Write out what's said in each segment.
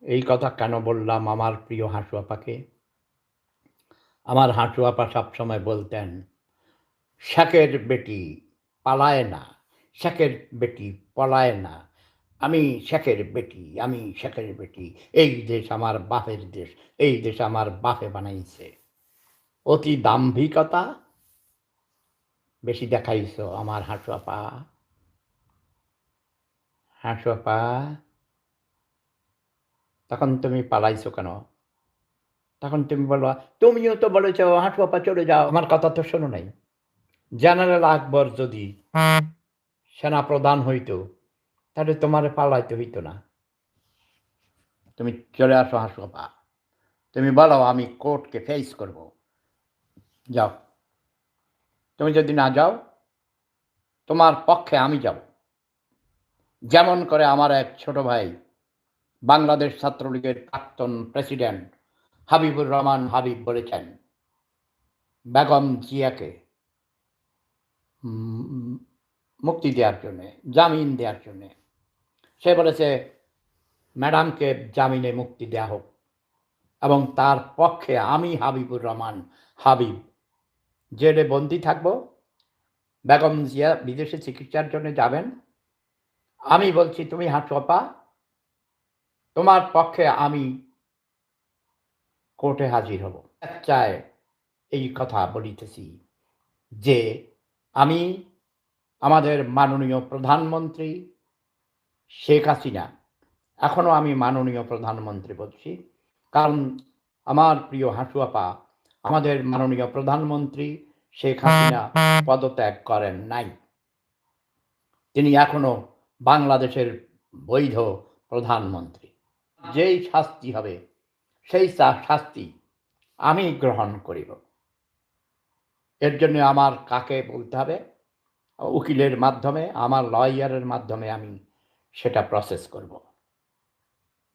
এই কথা কেন বললাম আমার প্রিয় হাঁসু আপাকে? আমার হাঁসু আপা সবসময় বলতেন, "শেখের বেটি পালায় না, শেখের বেটি পলায় না। আমি শেখের বেটি, আমি শেখের বেটি। এই দেশ আমার বাপের দেশ, এই দেশ আমার বাপে বানাইছে।" অতি দাম্ভিকতা বেশি দেখাইছ আমার হাঁসু আপা। হাঁসু আপা, তখন তুমি পালাইছো কেন? তখন তুমি বলবা, "তুমিও তো বলেছ হাঁটু আপা চলে যাও।" আমার কথা তো শোনো নাই। জেনারেল আকবর যদি সেনাপ্রধান হইতো, তাহলে তোমারে পালাইতে হইতো না। তুমি চলে আসো হাঁটু আপা। তুমি বলো আমি কোর্টকে ফেস করব। যাও। তুমি যদি না যাও, তোমার পক্ষে আমি যাব। যেমন করে আমার এক ছোট ভাই, বাংলাদেশ ছাত্রলীগের প্রাক্তন প্রেসিডেন্ট হাবিবুর রহমান হাবিব বলেছেন, বেগম জিয়াকে মুক্তি দেওয়ার জন্যে, জামিন দেওয়ার জন্যে। সে বলেছে ম্যাডামকে জামিনে মুক্তি দেওয়া হোক এবং তার পক্ষে আমি হাবিবুর রহমান হাবিব জেলে বন্দী থাকব। বেগম জিয়া বিদেশে চিকিৎসার জন্য যাবেন। আমি বলছি তুমি হাঁটু আপা, তোমার পক্ষে আমি কোর্টে হাজির হব। চায় এই কথা বলিতেছি যে আমি আমাদের মাননীয় প্রধানমন্ত্রী শেখ হাসিনা, এখনো আমি মাননীয় প্রধানমন্ত্রী বলছি, কারণ আমার প্রিয় হাঁটু আপা আমাদের মাননীয় প্রধানমন্ত্রী শেখ হাসিনা পদত্যাগ করেন নাই। তিনি এখনো বাংলাদেশের বৈধ প্রধানমন্ত্রী। যেই শাস্তি হবে সেই শাস্তি আমি গ্রহণ করিব। এর জন্য আমার কাকে বলতে হবে? উকিলের মাধ্যমে, আমার লয়ারের মাধ্যমে আমি সেটা প্রসেস করব।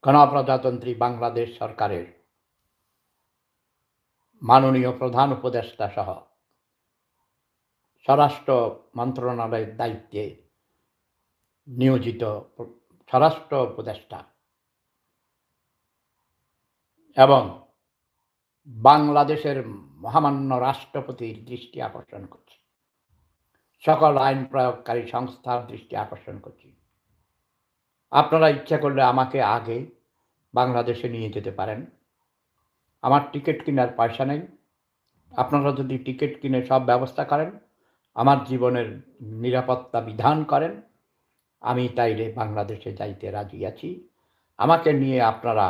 গণপ্রজাতন্ত্রী বাংলাদেশ সরকারের মাননীয় প্রধান উপদেষ্টা সহ স্বরাষ্ট্র মন্ত্রণালয়ের দায়িত্বে নিয়োজিত স্বরাষ্ট্র উপদেষ্টা এবং বাংলাদেশের মহামান্য রাষ্ট্রপতির দৃষ্টি আকর্ষণ করছি, সকল আইন প্রয়োগকারী সংস্থার দৃষ্টি আকর্ষণ করছি। আপনারা ইচ্ছা করলে আমাকে আগে বাংলাদেশে নিয়ে যেতে পারেন। আমার টিকিট কেনার পয়সা নেই। আপনারা যদি টিকিট কিনে সব ব্যবস্থা করেন, আমার জীবনের নিরাপত্তা বিধান করেন, আমি তাইলে বাংলাদেশে যাইতে রাজি আছি। আমাকে নিয়ে আপনারা